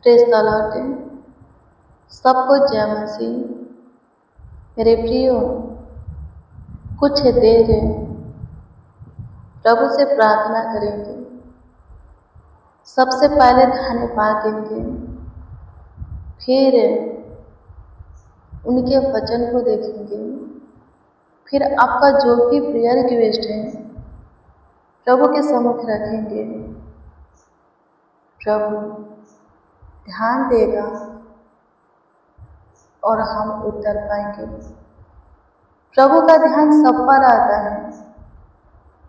Praise the Lord. सबको जय मसीह। मेरे प्रियो, कुछ देर प्रभु से प्रार्थना करेंगे। सबसे पहले धन्यवाद देंगे, फिर उनके वचन को देखेंगे, फिर आपका जो भी प्रेयर रिक्वेस्ट है प्रभु के सम्मुख रखेंगे। प्रभु ध्यान देगा और हम उत्तर पाएंगे। प्रभु का ध्यान सब पर आता है,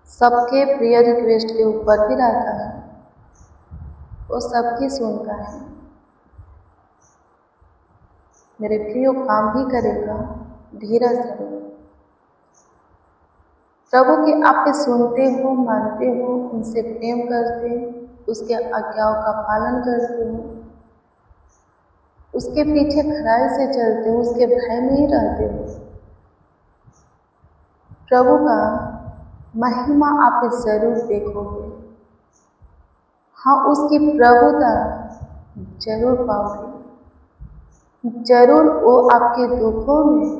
सबके प्रेयर रिक्वेस्ट के ऊपर भी रहता है, वो सबकी सुनता है। मेरे प्रियो, काम भी करेगा, धीरज धरो। प्रभु की आप सुनते हो, मानते हो, उनसे प्रेम करते, उसके आज्ञाओं का पालन करते हो, उसके पीछे खराई से चलते हो, उसके भय में ही रहते हो। प्रभु का महिमा आप जरूर देखोगे। हाँ, उसकी प्रभुता जरूर पाओगे। जरूर वो आपके दुखों में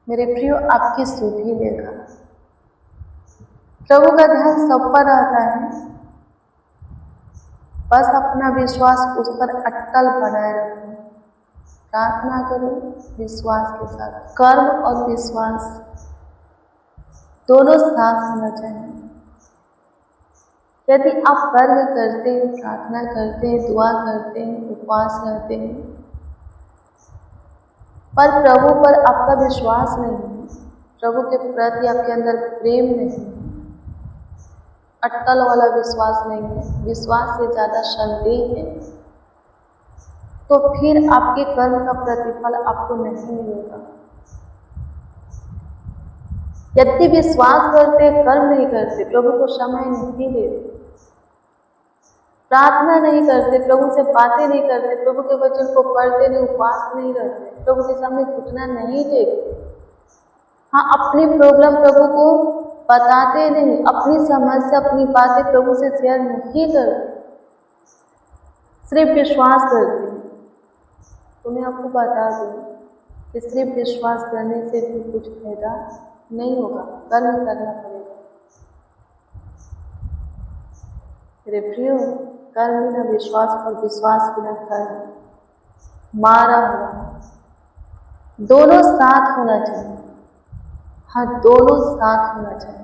मेरे प्रियो आपकी सुधि लेगा। प्रभु का ध्यान सब पर आता है, बस अपना विश्वास उस पर अटल बनाए रखो। प्रार्थना करो विश्वास के साथ। कर्म और विश्वास दोनों साथ होना चाहिए। यदि आप कर्म करते हैं, प्रार्थना करते हैं, दुआ करते हैं, उपवास करते हैं, पर प्रभु पर आपका विश्वास नहीं है, प्रभु के प्रति आपके अंदर प्रेम नहीं है, अटल वाला विश्वास नहीं है, विश्वास से ज़्यादा संदेह है, तो फिर आपके कर्म का प्रतिफल आपको नहीं मिलेगा। यदि विश्वास करते, कर्म नहीं करते, प्रभु को समय नहीं देते, प्रार्थना नहीं करते, प्रभु से बातें नहीं करते, प्रभु के वचन को पढ़ते नहीं, उपवास नहीं रहते, प्रभु के सामने घुटना नहीं टेकते, हाँ, अपनी प्रॉब्लम प्रभु को बताते नहीं, अपनी समस्या, अपनी बातें प्रभु से शेयर नहीं करते, सिर्फ विश्वास करते। तो मैं आपको बता दूं कि सिर्फ विश्वास करने से भी कुछ फायदा नहीं होगा, कर्म करना पड़ेगा। मेरे प्रियो, कर्म बिना विश्वास और विश्वास बिना कर्म मारा हुआ। दोनों साथ होना चाहिए। हाँ, दोनों साथ होना चाहिए।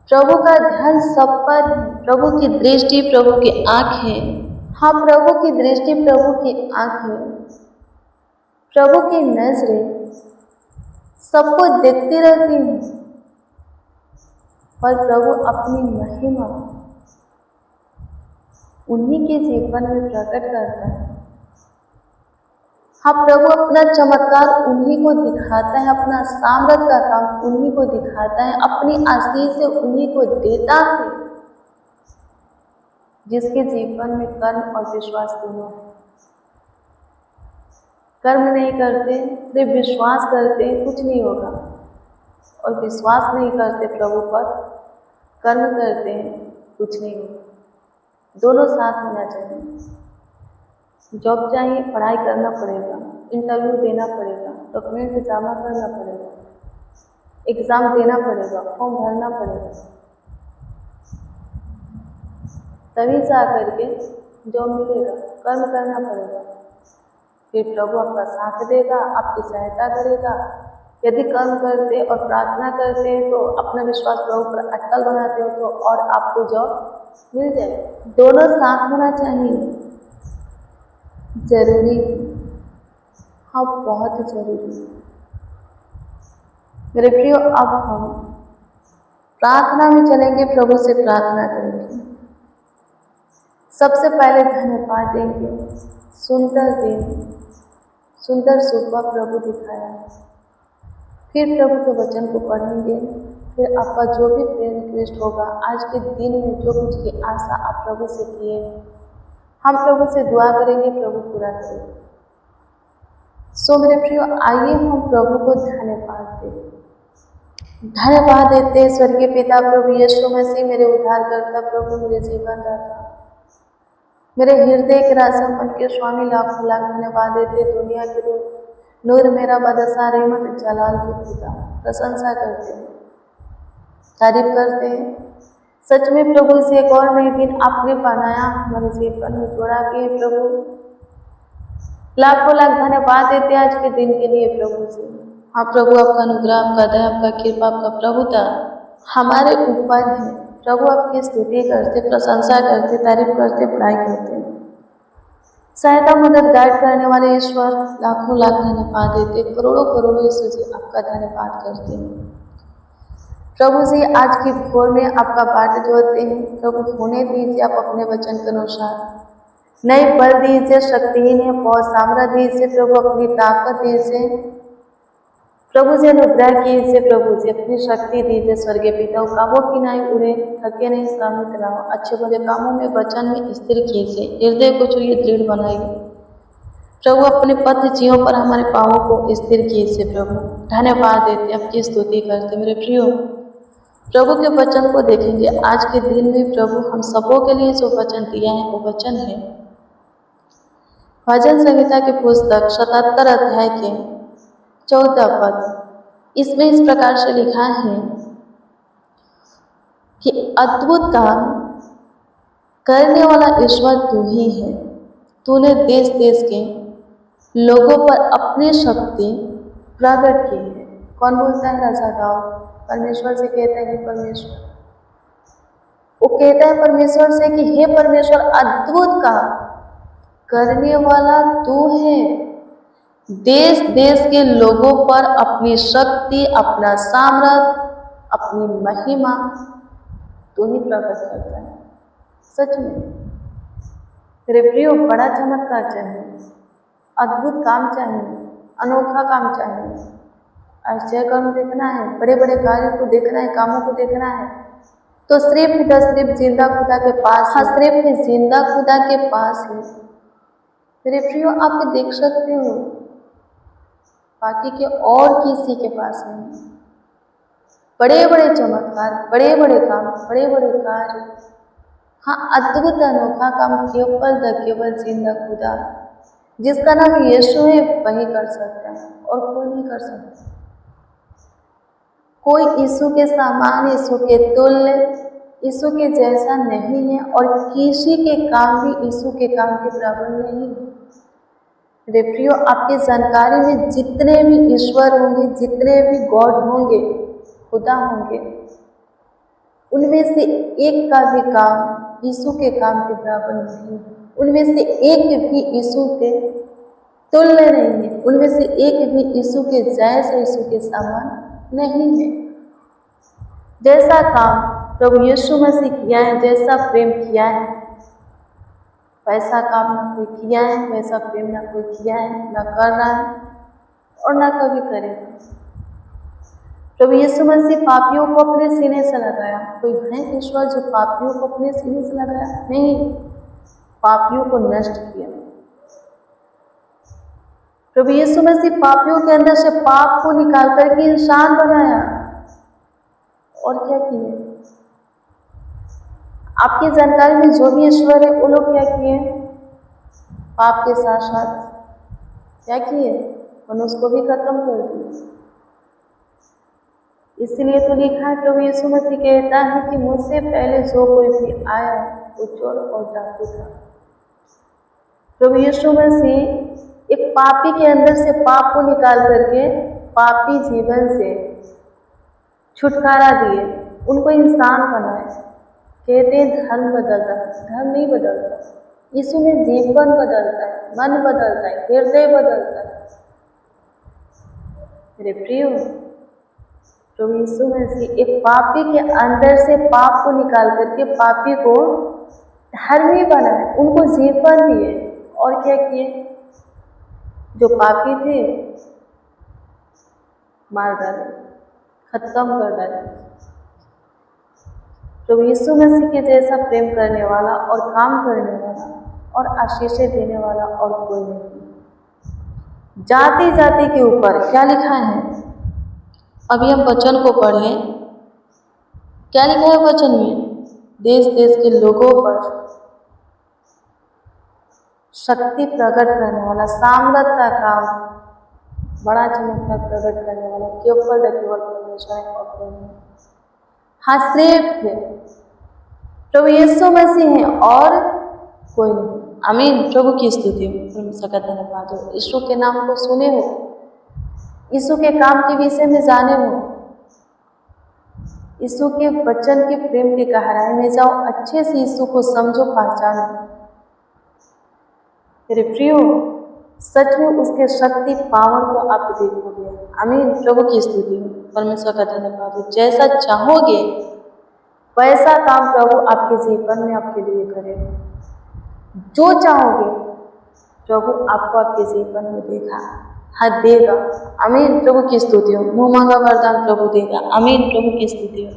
प्रभु का ध्यान सब पर है, प्रभु की दृष्टि, प्रभु की आंखें, हाँ, प्रभु की दृष्टि, प्रभु की आंखें, प्रभु की नजरें सबको देखती रहती हैं, पर प्रभु अपनी महिमा उन्हीं के जीवन में प्रकट करता है। हाँ, प्रभु अपना चमत्कार उन्हीं को दिखाता है, अपना सामर्थ का काम उन्हीं को दिखाता है, अपनी आशीष से उन्हीं को देता है, जिसके जीवन में कर्म और विश्वास दोनों है। कर्म नहीं करते, सिर्फ विश्वास करते, कुछ नहीं होगा, और विश्वास नहीं करते प्रभु पर, कर्म करते हैं, कुछ नहीं होगा। दोनों साथ होना चाहिए। जॉब चाहिए, पढ़ाई करना पड़ेगा, इंटरव्यू देना पड़ेगा, डॉक्यूमेंट जमा करना पड़ेगा, एग्ज़ाम देना पड़ेगा, फॉर्म भरना पड़ेगा, तभी जा करके जॉब मिलेगा। कर्म करना पड़ेगा, फिर प्रभु आपका साथ देगा, आपकी सहायता करेगा। यदि कर्म करते और प्रार्थना करते हैं तो अपना विश्वास प्रभु पर अटल बनाते हो तो और आपको जॉब मिल जाए। दोनों साथ होना चाहिए, जरूरी, हाँ, बहुत जरूरी। मेरे प्रियो, अब हम प्रार्थना में चलेंगे, प्रभु से प्रार्थना करेंगे। सबसे पहले धन्यवाद देंगे, सुंदर दिन, सुंदर सुबह प्रभु दिखाया है। फिर प्रभु के वचन को पढ़ेंगे, फिर आपका जो भी प्रेयर रिक्वेस्ट होगा, आज के दिन में जो कुछ की आशा आप प्रभु से किए हैं, हम प्रभु से दुआ करेंगे, प्रभु पूरा करेंगे। सो मेरे प्रियो, आइए हम प्रभु को धन्यवाद दें। धन्यवाद देते स्वर्गीय पिता प्रभु यीशु मसीह, मेरे उद्धारकर्ता, प्रभु मेरे जीवन दाता, मेरे हृदय के राजा मन के स्वामी लाखों लाख धन्यवाद देते। दुनिया के नूर मेरा बदसा रहमत जलाल की खुदा प्रशंसा करते हैं, तारीफ करते हैं। सच में प्रभु से एक और नई दिन आपने बनाया, हमारे जीवन में जोड़ा के प्रभु लाखों लाख धन्यवाद देते आज के दिन के लिए प्रभु से। हाँ प्रभु, आपका अनुग्रह, आपका दया, आपका कृपा, आपका प्रभुता हमारे ऊपर है प्रभु। आपकी स्तुति करते, प्रशंसा करते, तारीफ करते, पढ़ाई करते, सहायता मदद गाइड करने वाले ईश्वर लाखों लाख धन्यवाद देते। करोड़ों करोड़ों यीशु जी आपका धन्यवाद करते हैं प्रभु जी। आज की भोर में आपका बाट जोड़ते हैं प्रभु। होने दीजिए आप अपने वचन के अनुसार, नए बल दीजिए, शक्तिहीन है बहुत सामर्थ्य दीजिए प्रभु, अपनी ताकत दीजिए प्रभु जी, अनुग्रह कीजिए प्रभु जी, अपनी शक्ति दीजिए स्वर्गीय पिता। कामों की नहीं उड़े, थके नहीं, श्रमित ना हो, अच्छे बुरे कामों में वचन में स्थिर कीजिए, हृदय को छुइए, दृढ़ बनाइए प्रभु। अपने पथ जियों पर हमारे पाँवों को स्थिर कीजिए प्रभु। धन्यवाद देते, आपकी स्तुति करते मेरे प्रियो। प्रभु के वचन को देखेंगे आज के दिन में प्रभु। हम सबों के लिए जो वचन दिया है वो वचन है भजन संहिता की पुस्तक 77 अध्याय के 14 पद। इसमें इस प्रकार से लिखा है कि अद्भुत काम करने वाला ईश्वर तू ही है। तूने देश देश के लोगों पर अपनी शक्ति प्रकट की है। कौन बोलता है? राजा दाऊद परमेश्वर से कहता है, परमेश्वर, वो कहता है परमेश्वर से कि हे परमेश्वर, अद्भुत काम करने वाला तू है। देश देश के लोगों पर अपनी शक्ति, अपना सामर्थ्य, अपनी महिमा तू ही प्रकट करता है। सच में मेरे प्रियो, बड़ा चमत्कार चाहिए, अद्भुत काम चाहिए, अनोखा काम चाहिए, आश्चर्य कर्म देखना है, बड़े बड़े कार्यों को देखना है, कामों को देखना है तो सिर्फ जिंदा खुदा के पास। हाँ, सिर्फ जिंदा खुदा के पास है मेरे प्रियो। आप देख सकते हो, बाकी के और किसी के पास नहीं। बड़े बड़े चमत्कार, बड़े बड़े काम, बड़े बड़े कार्य, हाँ अद्भुत अनोखा काम केवल जिंदा खुदा जिसका नाम यीशु है वही कर सकता है और कोई नहीं कर सकता। कोई यीशु के समान, यीशु के तुल्य, यीशु के जैसा नहीं है और किसी के काम भी यीशु के काम के बराबर नहीं है। मेरे प्रियो, आपकी जानकारी में जितने भी ईश्वर होंगे, जितने भी गॉड होंगे, खुदा होंगे, उनमें से एक का भी काम यीशु के काम के बराबर नहीं है। उनमें से एक भी यीशु के तुल्य नहीं है। उनमें से एक भी यीशु के जैसा, यीशु के समान नहीं है। जैसा काम प्रभु यीशु मसीह किया है, जैसा प्रेम किया है, वैसा काम ना कोई किया है, वैसा प्रेम ना कोई किया है, ना कर रहा है और ना कभी करेगा। प्रभु यीशु मसीह पापियों को अपने सीने से लगाया। कोई है ईश्वर जो पापियों को अपने सीने से लगाया? नहीं, पापियों को नष्ट किया। प्रभु यीशु मसीह पापियों के अंदर से पाप को निकाल करके इंसान बनाया। और क्या किए? आपकी जानकारी में जो भी ईश्वर है वो लोग क्या किए? पाप के साथ साथ क्या किए? मनुष्य को भी खत्म कर दिए। इसलिए तो लिखा है, प्रभु यीशु मसीह कहता है कि मुझसे पहले जो कोई भी आया वो चोर और डाकू था। प्रभु यीशु मसीह एक पापी के अंदर से पाप को निकाल करके पापी जीवन से छुटकारा दिए, उनको इंसान बनाए। कहते हैं धर्म बदलता है, धर्म नहीं बदलता। यीशु में जीवन बदलता है, मन बदलता है, हृदय बदलता है। मेरे प्रियो, प्रभु यीशु मसीह एक पापी के अंदर से पाप को निकाल करके पापी को धर्मी बनाए, उनको जीवन दिए। और क्या किए? जो पापी थे मार डाले, खत्म कर डाले। प्रभु यीशु मसीह के जैसा प्रेम करने वाला और काम करने वाला और आशीषें देने वाला और कोई नहीं। जाति जाति के ऊपर क्या लिखा है? अभी हम वचन को पढ़ लें। क्या लिखा है वचन में? देश देश के लोगों पर शक्ति प्रकट करने वाला, सामर्थ्य का बड़ा चमत्कार प्रकट करने वाला केवल परमेश्वर है और कोई नहीं। हाँ, सिर्फ प्रभु यीशु मसीह है और कोई नहीं। आमीन। प्रभु की स्तुति हो, परमेश्वर का धन्यवाद हो। यीशु के नाम को सुने हो, यीशु के काम के विषय में जाने हो, यीशु के वचन के प्रेम की गहराई में जाओ, अच्छे से यीशु को समझो, पहचानो। मेरे प्रियो, सच में उसके शक्ति पावर को आप देखोगे। आमीन। प्रभु की स्तुति हो, परमेश्वर का धन्यवाद हो। जैसा चाहोगे वैसा काम प्रभु आपके जीवन में आपके लिए करेगा। जो चाहोगे प्रभु आपको आपके जीवन में देगा, हाँ देगा। आमीन। प्रभु की स्तुति हो। मुँह मांगा वरदान प्रभु देगा। आमीन। प्रभु की स्तुति हो।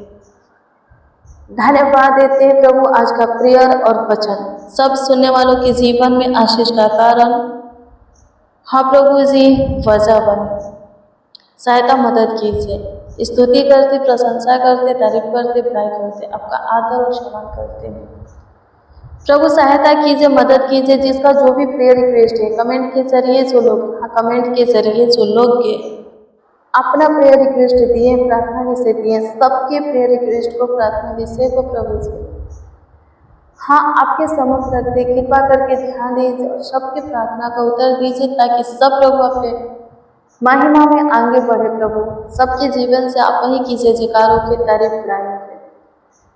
धन्यवाद देते हैं प्रभु आज का प्रेयर और वचन सब सुनने वालों के जीवन में आशीष का कारण, हाँ प्रभु जी, वजह बने, सहायता मदद कीजिए। स्तुति करते, प्रशंसा करते, तारीफ करते, बड़ाई करते, आपका आदर और सम्मान करते हैं। प्रभु सहायता कीजिए, मदद कीजिए। जिसका जो भी प्रेयर रिक्वेस्ट है, कमेंट के जरिए जो लोग, हाँ कमेंट के जरिए जो लोग के अपना प्रेयर रिक्वेस्ट दिए, प्रार्थना विषय दिए, सबके प्रेयर रिक्वेस्ट को, प्रार्थना विषय को प्रभु जी हाँ आपके समक्ष रखते, कृपा करके ध्यान दीजिए और सबके प्रार्थना का उत्तर दीजिए, ताकि सब प्रभु अपने महिमा में आगे बढ़े। प्रभु सबके जीवन से आप ही कीजिए जयकारों की तारीफ बुलाई करें।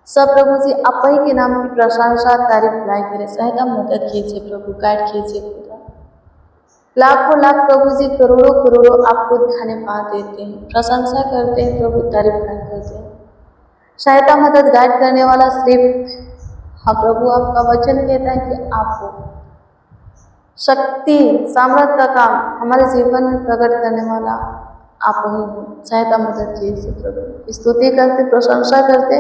सब प्रभु जी आप ही के नाम की प्रशंसा तारीफ बुलाई करें। सहायता मदद कीजिए प्रभु, गाइड कीजिए खुदा। लाखों लाख प्रभु जी, करोड़ों करोड़ों आपको धन्यवाद देते हैं, प्रशंसा करते हैं प्रभु, तारीफ बुलाई करते हैं। सहायता मदद गाइड करने वाला सिर्फ हाँ प्रभु, आपका वचन कहता है कि आपको शक्ति सामर्थ्य का काम हमारे जीवन में प्रकट करने वाला आप ही हो। सहायता मदद कीजिए प्रभु। स्तुति करते, प्रशंसा करते,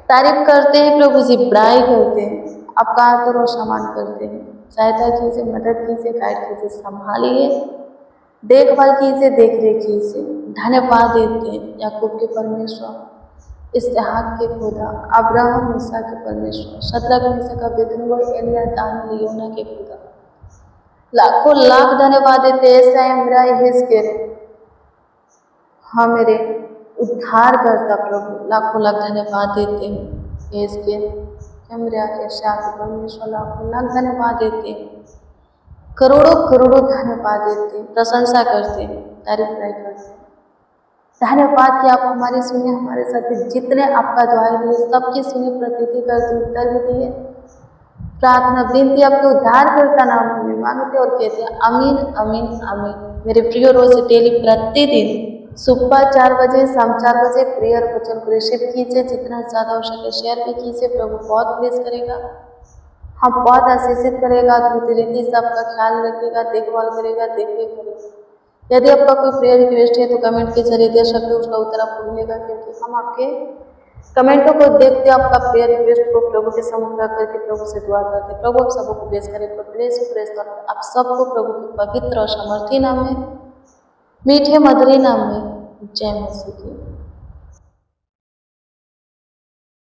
तारीफ करते हैं प्रभु जी, बड़ाई करते हैं, आपका आदर और सम्मान करते हैं। सहायता कीजिए, मदद कीजिए, गाइड कीजिए, संभालिए, देखभाल कीजिए, देख रेख कीजिए। धन्यवाद देते हैं याकूब के परमेश्वर, इसहाक के खुदा, अब्राहम मूसा के परमेश्वर, शद्रक मेशक अबेदनगो, एलिय्याह दानियेल योना के खुदा। लाखों लाख धन्यवाद देते हैं मेरा हिजकिय्याह, हाँ मेरे उद्धार करता प्रभु। लाखों लाख धन्यवाद देते हैं हिजकिय्याह, मेरा यशायाह के परमेश्वर। लाखों लाख धन्यवाद देते हैं, करोड़ों करोड़ों धन्यवाद देते हैं, प्रशंसा करते हैं, तारीफ करते हैं। धन्यवाद कि आप हमारी सुने, हमारे साथ जितने आपका दुआएं दिए सबकी सुने, प्रतीति करते, उत्तर भी दिए। प्रार्थना विनती आपके उद्धार करता नाम में मांगते और कहते हैं अमीन अमीन अमीन। मेरे प्रिय, रोज डेली प्रतिदिन सुबह 4 बजे, शाम 4 बजे प्रेयर वचन को रिसीव कीजिए। जितना ज़्यादा हो सके शेयर भी कीजिए, प्रभु बहुत प्लेस करेगा, हम बहुत आशीषित करेगा, अद्भुत रीति से आपका ख्याल रखेगा, देखभाल करेगा, देखरेख करेगा। यदि आपका कोई प्रेयर रिक्वेस्ट है तो कमेंट के जरिए दे सकते हो, उसका उत्तर आपको मिलेगा, क्योंकि हम आपके कमेंटों को देखते आपका प्रेयर रिक्वेस्ट को प्रभु के सम्मुख रख करके प्रभु से दुआ करते। प्रभु आप सबको प्रेस करें, प्रेस आप सबको प्रभु के पवित्र और समर्थी नाम में, मीठे मधुरी नाम में जय मसीह की।